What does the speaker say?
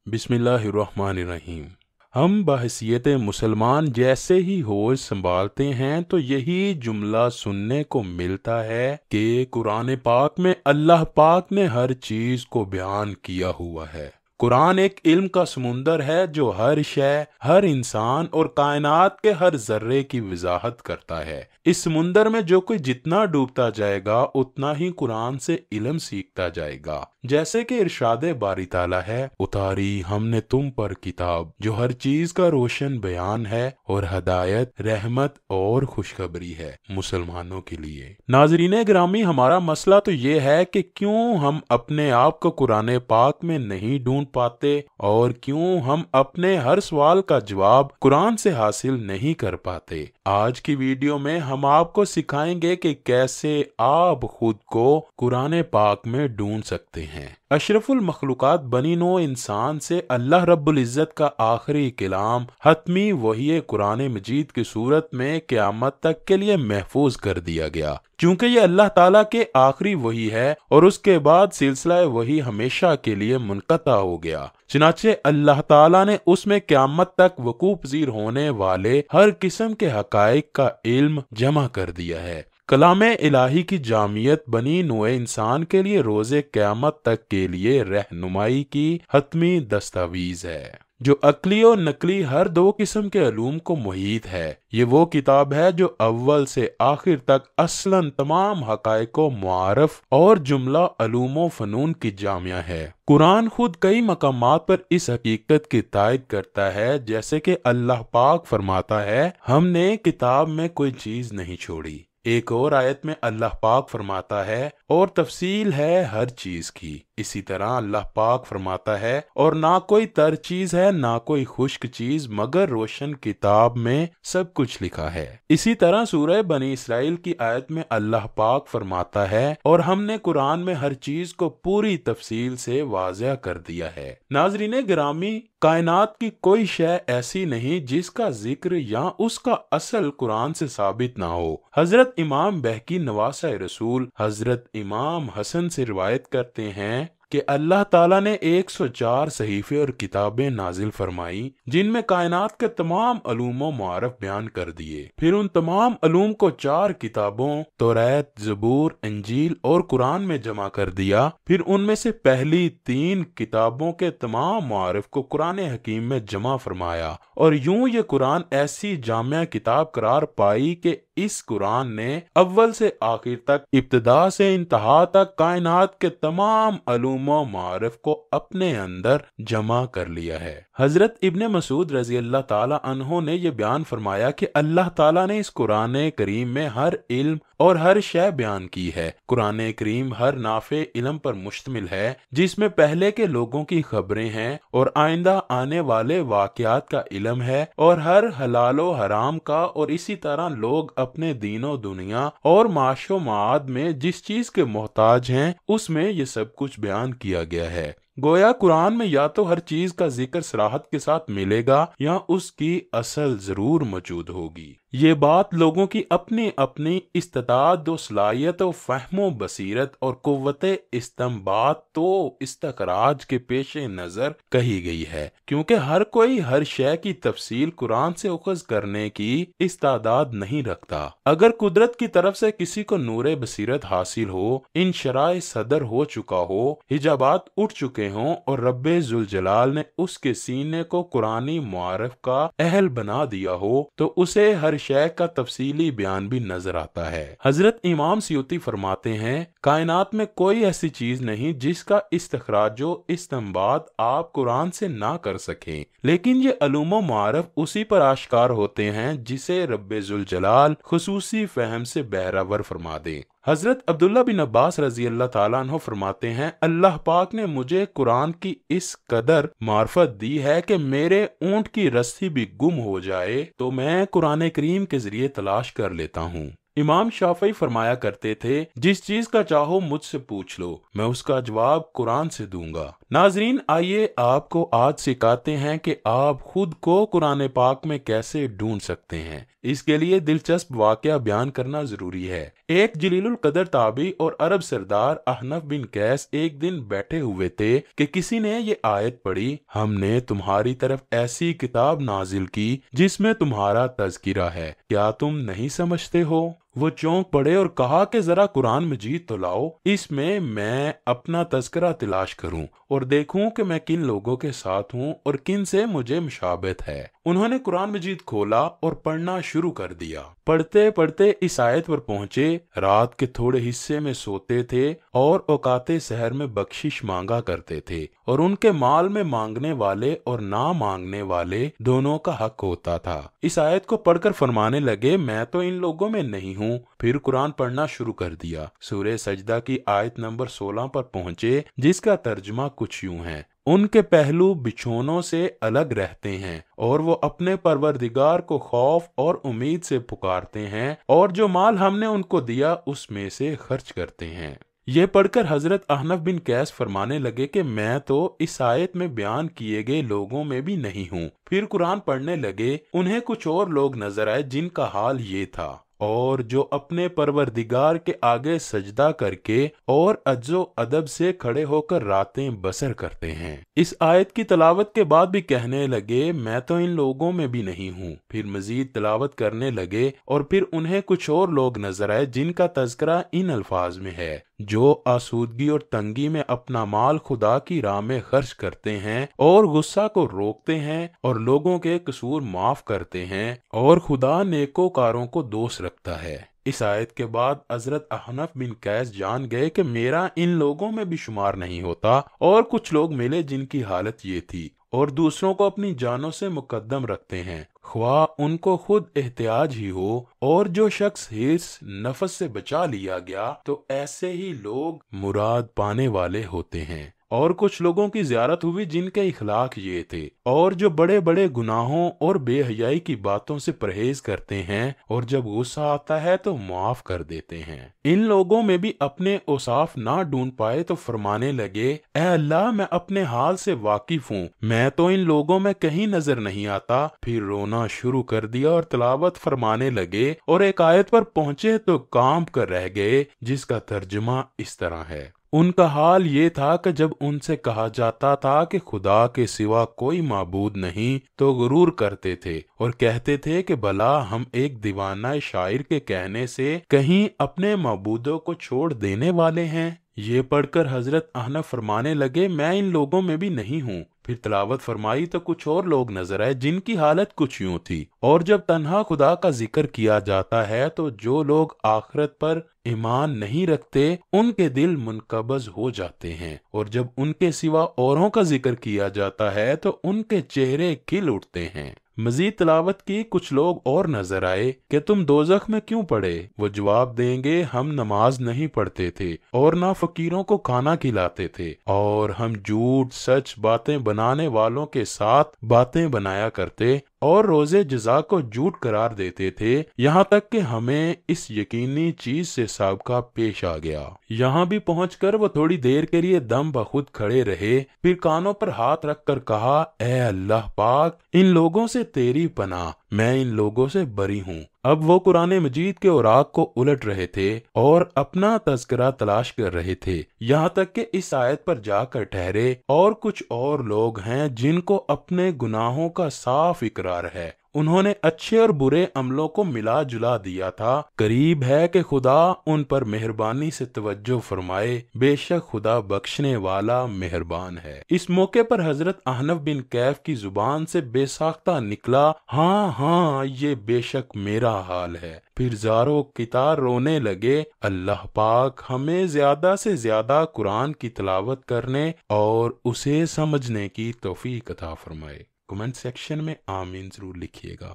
बिस्मिल्लाहिर्रहमानिर्रहीम। हम बहैसियत मुसलमान जैसे ही होश संभालते हैं तो यही जुमला सुनने को मिलता है कि कुरान पाक में अल्लाह पाक ने हर चीज़ को बयान किया हुआ है। कुरान एक इल्म का समुंदर है जो हर शय, हर इंसान और कायनात के हर जर्रे की वजाहत करता है। इस समुंदर में जो कोई जितना डूबता जाएगा उतना ही कुरान से इल्म सीखता जाएगा। जैसे कि इरशाद बारी ताला है, उतारी हमने तुम पर किताब जो हर चीज का रोशन बयान है और हदायत, रहमत और खुशखबरी है मुसलमानों के लिए। नाजरीन ग्रामी, हमारा मसला तो ये है कि क्यों हम अपने आप को कुरान पाक में नहीं ढूंढ पाते और क्यों हम अपने हर सवाल का जवाब कुरान से हासिल नहीं कर पाते। आज की वीडियो में हम आपको सिखाएंगे कि कैसे आप खुद को कुरान पाक में ढूंढ सकते हैं। अशरफुल मखलूकात बनी नो इंसान से अल्लाह रब्बुल इज़्ज़त का आखिरी कलाम हतमी वही कुरान मजीद की सूरत में क़यामत तक के लिए महफूज कर दिया गया। चूंकि ये अल्लाह ताला के आखिरी वही है और उसके बाद सिलसिला वही हमेशा के लिए मुनक़ता हो गया। चुनाचे अल्लाह ताला ने उसमें क़यामत तक वकूफ़ पज़ीर होने वाले हर किस्म के हक़ाइक़ का इल्म जमा कर दिया है। कलाम इलाही की जामियत बनी नोए इंसान के लिए रोज़े क़यामत तक के लिए रहनुमाई की हतमी दस्तावीज़ है, जो अक्ली और नकली हर दो किस्म के अलूम को मुहीत है। ये वो किताब है जो अव्वल से आखिर तक असलन तमाम हक़ाइक़ को मुआरफ और जुमला अलूम फ़नून की जामिया है। कुरान खुद कई मकामात पर इस हकीकत की तायद करता है, जैसे कि अल्लाह पाक फरमाता है, हमने किताब में कोई चीज़ नहीं छोड़ी। एक और आयत में अल्लाह पाक फरमाता है, और तफसील है हर चीज की। इसी तरह अल्लाह पाक फरमाता है, और ना कोई तर चीज है ना कोई खुश्क चीज मगर रोशन किताब में सब कुछ लिखा है। इसी तरह सूरह बनी इसराइल की आयत में अल्लाह पाक फरमाता है, और हमने कुरान में हर चीज को पूरी तफसील से वाज़ह कर दिया है। नाज़रीन गिरामी, कायनात की कोई शय ऐसी नहीं जिसका जिक्र या उसका असल कुरान से साबित ना हो। हजरत इमाम बहकी नवासा रसूल हजरत इमाम हसन से रिवायत करते हैं कि अल्लाह ताला ने 104 सहीफे और किताबें नाजिल फरमाई, जिनमें कायनात के तमाम अलूम मुआरफ बयान कर दिए। फिर उन तमाम अलूम को 4 किताबों तौरात, ज़बूर, इंजील और कुरान में जमा कर दिया। फिर उनमें से पहली 3 किताबों के तमाम मुआरफ को कुरान हकीम में जमा फरमाया, और यूं ये कुरान ऐसी जामिया किताब करार पाई कि इस कुरान ने अव्वल से आखिर तक, इब्तिदा से इंतहा तक कायनात के तमाम अलूम मारिफ को अपने अंदर जमा कर लिया है। हजरत इब्ने मसूद रजी अल्लाह ताला अन्हो ने यह बयान फरमाया कि अल्लाह ताला ने इस कुरान करीम में हर इल्म और हर शय बयान की है। कुरान करीम हर नाफे इल्म पर मुश्तमिल है, जिसमें पहले के लोगों की खबरें हैं और आइंदा आने वाले वाकयात का इल्म है, और हर हलालो हराम का, और इसी तरह लोग अपने दीनो दुनिया और माशो माद में जिस चीज के मोहताज हैं उसमें ये सब कुछ बयान किया गया है। गोया कुरान में या तो हर चीज का जिक्र सराहत के साथ मिलेगा या उसकी असल जरूर मौजूद होगी। ये बात लोगों की अपनी अपनी इस्तात व सलाहियत व फहमो बसीरत और कुव्वत इस्तिंबात तो इस्तखराज के पेश नजर कही गई है, क्योंकि हर कोई हर शय की तफसील कुरान से उखज करने की इस्तादाद नहीं रखता। अगर कुदरत की तरफ से किसी को नूरे बसीरत हासिल हो, इन शराय सदर हो चुका हो, हिजाबात उठ चुके हों और रब्बे जुल जलाल ने उसके सीने को कुरानी मुआरफ का अहल बना दिया हो, तो उसे हर शय का तफसीली बयान भी नजर आता है। हजरत इमाम सियूती फरमाते हैं, कायनात में कोई ऐसी चीज नहीं जिसका इस्तखराजो इस्तिंबात आप कुरान से ना कर सकें, लेकिन ये अलूम मुआरफ उसी पर आश्कार होते हैं जिसे रब्बे जुल जलाल खुसूसी फहम से बहरावर फरमा दे। हजरत अब्दुल्ला बिन अब्बास रजी अल्लाह ताला अन्हो फरमाते हैं, अल्लाह पाक ने मुझे कुरान की इस कदर मार्फत दी है कि मेरे ऊंट की रस्सी भी गुम हो जाए तो मैं कुरान करीम के जरिए तलाश कर लेता हूँ। इमाम शाफई फरमाया करते थे, जिस चीज का चाहो मुझसे पूछ लो, मैं उसका जवाब कुरान से दूंगा। नाजरीन, आइए आपको आज सिखाते हैं कि आप खुद को कुरान पाक में कैसे ढूंढ सकते हैं। इसके लिए दिलचस्प वाकया बयान करना जरूरी है। ایک جلیل القدر تابعی اور عرب سردار احنف بن قیس ایک دن بیٹھے ہوئے تھے کہ کسی نے یہ آیت پڑھی، ہم نے تمہاری طرف ایسی کتاب نازل کی جس میں تمہارا تذکرہ ہے، کیا تم نہیں سمجھتے ہو؟ وہ چونک پڑے اور کہا کہ ذرا قرآن مجید تو لاؤ، اس میں اپنا تذکرہ تلاش کروں اور دیکھوں کہ میں کن لوگوں کے ساتھ ہوں اور کن سے مجھے مشابہت ہے۔ انہوں نے قرآن مجید کھولا اور پڑھنا شروع کر دیا۔ پڑھتے پڑھتے اس آیت پر پہنچے، رات کے تھوڑے حصے میں سوتے تھے اور اوقات سحر میں بخشش مانگا کرتے تھے، اور ان کے مال میں مانگنے والے اور نہ مانگنے والے دونوں کا حق ہوتا تھا۔ اس آیت کو پڑھ کر فرمانے لگے، میں تو ان لوگوں میں نہیں ہوں۔ پھر قرآن پڑھنا شروع کر دیا۔ سورہ سجدہ کی آیت نمبر 16 پر پہنچے، جس کا ترجمہ کچھ یوں ہے، ان کے پہلو بچھونوں سے الگ رہتے ہیں اور وہ اپنے پروردگار کو خوف اور امید سے پکارتے ہیں، اور جو مال ہم نے ان کو دیا اس میں سے خرچ کرتے ہیں۔ یہ پڑھ کر حضرت احنف بن قیس فرمانے لگے کہ میں تو اس آیت میں بیان کیے گئے لوگوں میں بھی نہیں ہوں۔ پھر قرآن پڑھنے لگے، انہیں کچھ اور لوگ نظر آئے جن کا حال یہ تھا، اور جو اپنے پروردگار کے آگے سجدہ کر کے اور عجز و ادب سے کھڑے ہو کر راتیں بسر کرتے ہیں۔ اس آیت کی تلاوت کے بعد بھی کہنے لگے، میں تو ان لوگوں میں بھی نہیں ہوں۔ پھر مزید تلاوت کرنے لگے، اور پھر انہیں کچھ اور لوگ نظر آئے جن کا تذکرہ ان الفاظ میں ہے، جو آسودگی اور تنگی میں اپنا مال خدا کی راہ میں خرچ کرتے ہیں اور غصہ کو روکتے ہیں اور لوگوں کے قصور معاف کرتے ہیں، اور خدا نیکوکاروں کو دوست رکھتا ہے۔ اس آیت کے بعد حضرت احنف بن قیس جان گئے کہ میرا ان لوگوں میں بھی شمار نہیں ہوتا، اور کچھ لوگ ملے جن کی حالت یہ تھی اور دوسروں کو اپنی جانوں سے مقدم رکھتے ہیں، خواہ ان کو خود احتیاج ہی ہو، اور جو شخص حرص نفس سے بچا لیا گیا تو ایسے ہی لوگ مراد پانے والے ہوتے ہیں۔ اور کچھ لوگوں کی زیارت ہوئی جن کے اخلاق یہ تھے، اور جو بڑے بڑے گناہوں اور بے حیائی کی باتوں سے پرہیز کرتے ہیں، اور جب غصہ آتا ہے تو معاف کر دیتے ہیں۔ ان لوگوں میں بھی اپنے اوصاف نہ ڈھونڈ پائے تو فرمانے لگے، اے اللہ، میں اپنے حال سے واقف ہوں، میں تو ان لوگوں میں کہیں نظر نہیں آتا۔ پھر رونا شروع کر دیا اور تلاوت فرمانے لگے، اور ایک آیت پر پہنچے تو کانپ کر رہ گئے، جس کا ترجمہ اس طرح ہے، ان کا حال یہ تھا کہ جب ان سے کہا جاتا تھا کہ خدا کے سوا کوئی معبود نہیں تو غرور کرتے تھے اور کہتے تھے کہ بھلا ہم ایک دیوانہ شاعر کے کہنے سے کہیں اپنے معبودوں کو چھوڑ دینے والے ہیں۔ یہ پڑھ کر حضرت احنف فرمانے لگے، میں ان لوگوں میں بھی نہیں ہوں۔ پھر تلاوت فرمائی تو کچھ اور لوگ نظر آئے جن کی حالت کچھ یوں تھی، اور جب تنہا خدا کا ذکر کیا جاتا ہے تو جو لوگ آخرت پر ایمان نہیں رکھتے ان کے دل منقبض ہو جاتے ہیں، اور جب ان کے سوا اوروں کا ذکر کیا جاتا ہے تو ان کے چہرے کھل اٹھتے ہیں۔ مزید تلاوت کی، کچھ لوگ اور نظر آئے کہ تم دوزخ میں کیوں پڑے؟ وہ جواب دیں گے، ہم نماز نہیں پڑھتے تھے اور نہ فقیروں کو کھانا کھلاتے تھے، اور ہم جھوٹ سچ باتیں بنانے والوں کے ساتھ باتیں بنایا کرتے اور روزے جزا کو جھوٹ قرار دیتے تھے، یہاں تک کہ ہمیں اس یقینی چیز سے سابقہ پیش آ گیا۔ یہاں بھی پہنچ کر وہ تھوڑی دیر کے لیے دم بخود کھڑے رہے، پھر کانوں پر ہاتھ رکھ کر کہا، اے اللہ پاک، ان لوگوں سے تیری پناہ، میں ان لوگوں سے بری ہوں۔ اب وہ قرآن مجید کے اوراق کو الٹ رہے تھے اور اپنا تذکرہ تلاش کر رہے تھے، یہاں تک کہ اس آیت پر جا کر ٹھہرے، اور کچھ اور لوگ ہیں جن کو اپنے گناہوں کا صاف اقرار ہے، انہوں نے اچھے اور برے عملوں کو ملا جلا دیا تھا، قریب ہے کہ خدا ان پر مہربانی سے توجہ فرمائے، بے شک خدا بخشنے والا مہربان ہے۔ اس موقع پر حضرت احنف بن قیس کی زبان سے بے ساختہ نکلا، ہاں ہاں، یہ بے شک میرا حال ہے۔ پھر زاروں قطار رونے لگے، اللہ پاک ہمیں زیادہ سے زیادہ قرآن کی تلاوت کرنے اور اسے سمجھنے کی توفیق عطا فرمائے۔ کمنٹ سیکشن میں آمین ضرور لکھیے گا۔